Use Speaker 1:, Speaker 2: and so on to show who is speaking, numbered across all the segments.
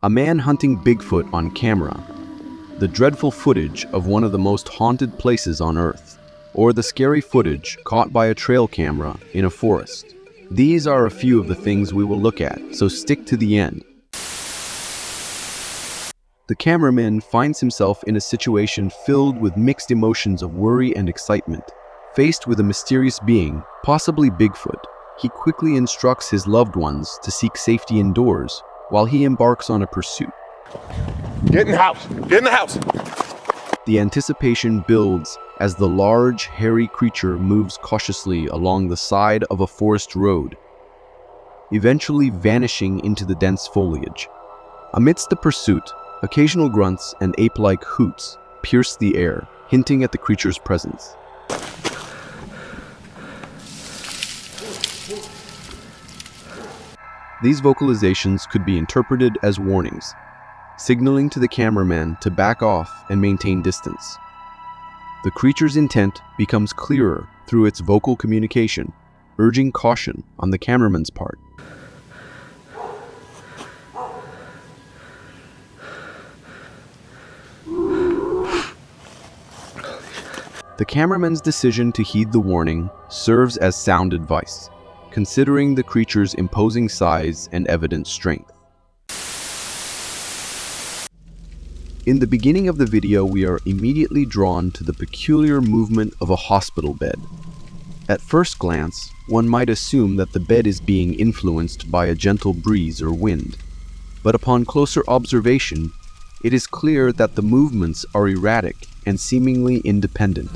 Speaker 1: A man hunting Bigfoot on camera, the dreadful footage of one of the most haunted places on Earth, or the scary footage caught by a trail camera in a forest. These are a few of the things we will look at, so stick to the end. The cameraman finds himself in a situation filled with mixed emotions of worry and excitement. Faced with a mysterious being, possibly Bigfoot, he quickly instructs his loved ones to seek safety indoors while he embarks on a pursuit.
Speaker 2: Get in the house! Get in the house!
Speaker 1: The anticipation builds as the large, hairy creature moves cautiously along the side of a forest road, eventually vanishing into the dense foliage. Amidst the pursuit, occasional grunts and ape-like hoots pierce the air, hinting at the creature's presence. These vocalizations could be interpreted as warnings, signaling to the cameraman to back off and maintain distance. The creature's intent becomes clearer through its vocal communication, urging caution on the cameraman's part. The cameraman's decision to heed the warning serves as sound advice, considering the creature's imposing size and evident strength. In the beginning of the video, we are immediately drawn to the peculiar movement of a hospital bed. At first glance, one might assume that the bed is being influenced by a gentle breeze or wind, but upon closer observation, it is clear that the movements are erratic and seemingly independent.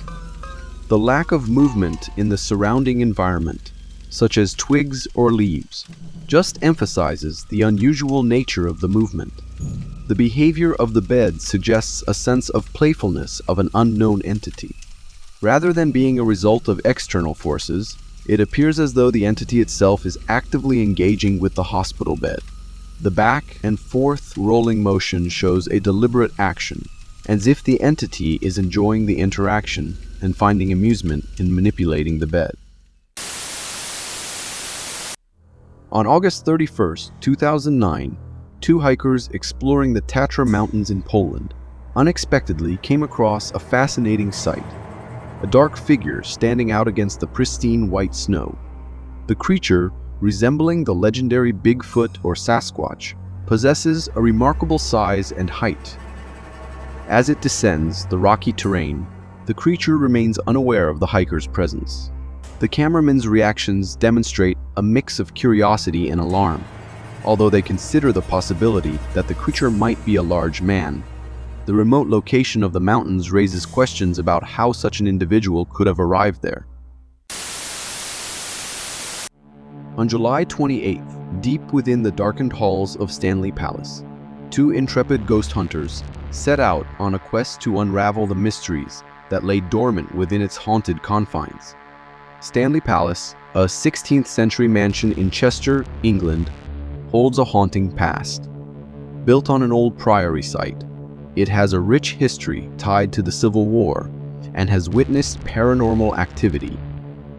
Speaker 1: The lack of movement in the surrounding environment, such as twigs or leaves, just emphasizes the unusual nature of the movement. The behavior of the bed suggests a sense of playfulness of an unknown entity. Rather than being a result of external forces, it appears as though the entity itself is actively engaging with the hospital bed. The back and forth rolling motion shows a deliberate action, as if the entity is enjoying the interaction and finding amusement in manipulating the bed. On August 31st, 2009, two hikers exploring the Tatra Mountains in Poland unexpectedly came across a fascinating sight, a dark figure standing out against the pristine white snow. The creature, resembling the legendary Bigfoot or Sasquatch, possesses a remarkable size and height. As it descends the rocky terrain, the creature remains unaware of the hiker's presence. The cameraman's reactions demonstrate a mix of curiosity and alarm, although they consider the possibility that the creature might be a large man. The remote location of the mountains raises questions about how such an individual could have arrived there. On July 28th, deep within the darkened halls of Stanley Palace, two intrepid ghost hunters set out on a quest to unravel the mysteries that lay dormant within its haunted confines. Stanley Palace, a 16th century mansion in Chester, England, holds a haunting past. Built on an old priory site, it has a rich history tied to the Civil War and has witnessed paranormal activity.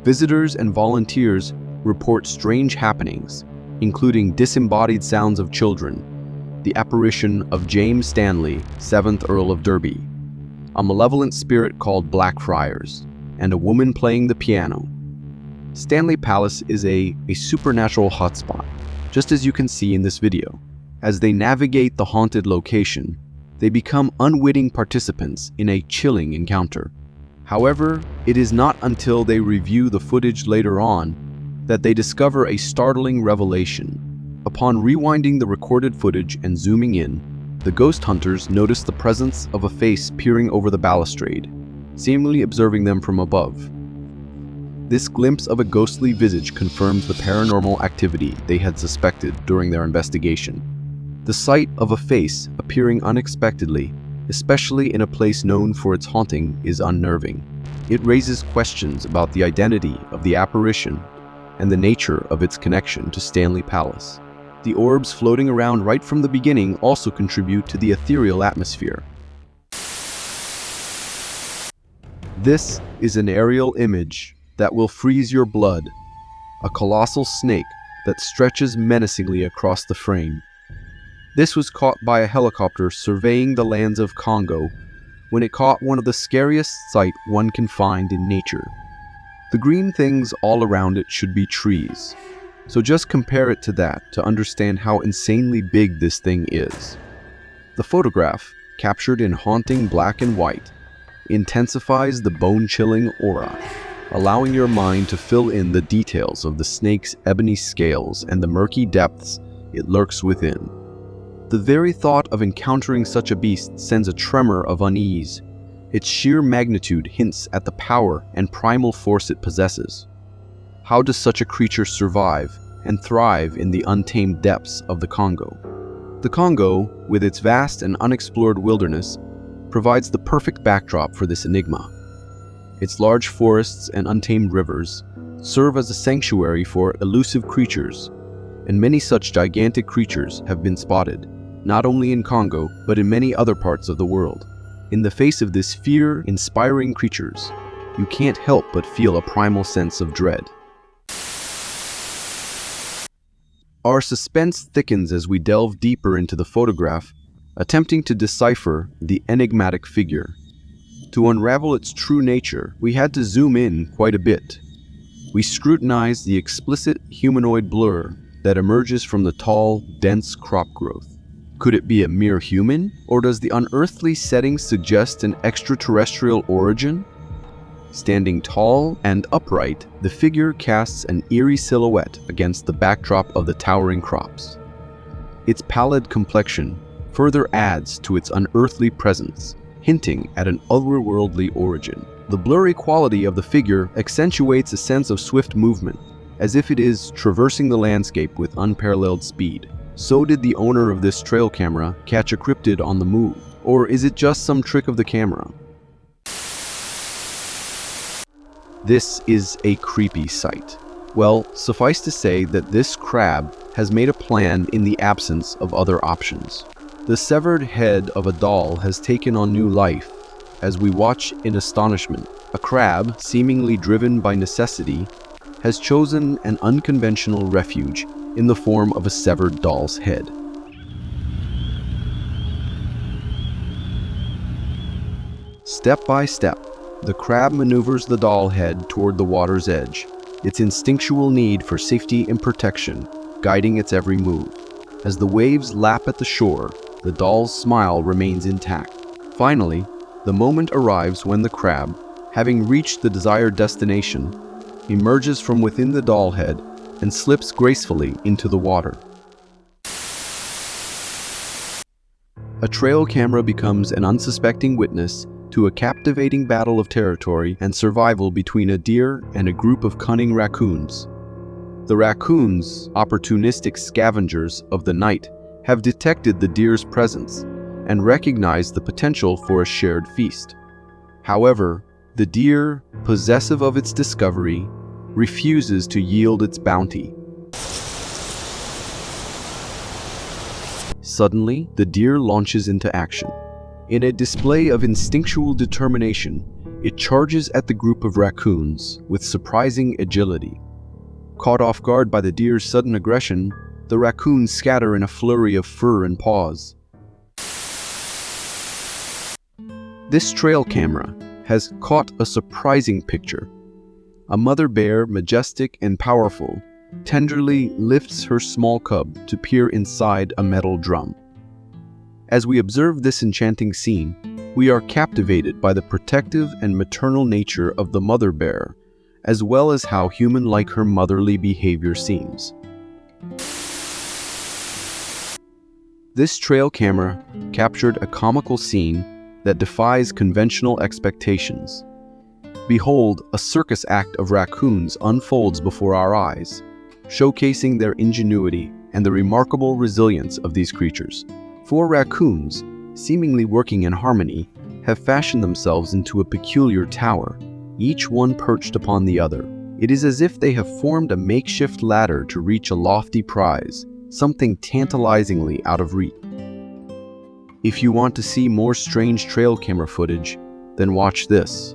Speaker 1: Visitors and volunteers report strange happenings, including disembodied sounds of children, the apparition of James Stanley, 7th Earl of Derby, a malevolent spirit called Blackfriars, and a woman playing the piano. Stanley Palace is a supernatural hotspot, just as you can see in this video. As they navigate the haunted location, they become unwitting participants in a chilling encounter. However, it is not until they review the footage later on that they discover a startling revelation. Upon rewinding the recorded footage and zooming in, the ghost hunters notice the presence of a face peering over the balustrade, seemingly observing them from above. This glimpse of a ghostly visage confirms the paranormal activity they had suspected during their investigation. The sight of a face appearing unexpectedly, especially in a place known for its haunting, is unnerving. It raises questions about the identity of the apparition and the nature of its connection to Stanley Palace. The orbs floating around right from the beginning also contribute to the ethereal atmosphere. This is an aerial image that will freeze your blood, a colossal snake that stretches menacingly across the frame. This was caught by a helicopter surveying the lands of Congo when it caught one of the scariest sights one can find in nature. The green things all around it should be trees. So just compare it to that to understand how insanely big this thing is. The photograph, captured in haunting black and white, intensifies the bone-chilling aura, allowing your mind to fill in the details of the snake's ebony scales and the murky depths it lurks within. The very thought of encountering such a beast sends a tremor of unease. Its sheer magnitude hints at the power and primal force it possesses. How does such a creature survive and thrive in the untamed depths of the Congo? The Congo, with its vast and unexplored wilderness, provides the perfect backdrop for this enigma. Its large forests and untamed rivers serve as a sanctuary for elusive creatures, and many such gigantic creatures have been spotted, not only in Congo, but in many other parts of the world. In the face of this fear-inspiring creatures, you can't help but feel a primal sense of dread. Our suspense thickens as we delve deeper into the photograph, attempting to decipher the enigmatic figure. To unravel its true nature, we had to zoom in quite a bit. We scrutinized the explicit humanoid blur that emerges from the tall, dense crop growth. Could it be a mere human, or does the unearthly setting suggest an extraterrestrial origin? Standing tall and upright, the figure casts an eerie silhouette against the backdrop of the towering crops. Its pallid complexion further adds to its unearthly presence, hinting at an otherworldly origin. The blurry quality of the figure accentuates a sense of swift movement, as if it is traversing the landscape with unparalleled speed. So did the owner of this trail camera catch a cryptid on the move? Or is it just some trick of the camera? This is a creepy sight. Well, suffice to say that this crab has made a plan in the absence of other options. The severed head of a doll has taken on new life as we watch in astonishment. A crab, seemingly driven by necessity, has chosen an unconventional refuge in the form of a severed doll's head. Step by step, the crab maneuvers the doll head toward the water's edge, its instinctual need for safety and protection guiding its every move. As the waves lap at the shore, the doll's smile remains intact. Finally, the moment arrives when the crab, having reached the desired destination, emerges from within the doll head and slips gracefully into the water. A trail camera becomes an unsuspecting witness to a captivating battle of territory and survival between a deer and a group of cunning raccoons. The raccoons, opportunistic scavengers of the night, have detected the deer's presence and recognized the potential for a shared feast. However, the deer, possessive of its discovery, refuses to yield its bounty. Suddenly, the deer launches into action. In a display of instinctual determination, it charges at the group of raccoons with surprising agility. Caught off guard by the deer's sudden aggression, the raccoons scatter in a flurry of fur and paws. This trail camera has caught a surprising picture. A mother bear, majestic and powerful, tenderly lifts her small cub to peer inside a metal drum. As we observe this enchanting scene, we are captivated by the protective and maternal nature of the mother bear, as well as how human-like her motherly behavior seems. This trail camera captured a comical scene that defies conventional expectations. Behold, a circus act of raccoons unfolds before our eyes, showcasing their ingenuity and the remarkable resilience of these creatures. 4 raccoons, seemingly working in harmony, have fashioned themselves into a peculiar tower, each one perched upon the other. It is as if they have formed a makeshift ladder to reach a lofty prize, something tantalizingly out of reach. If you want to see more strange trail camera footage, then watch this.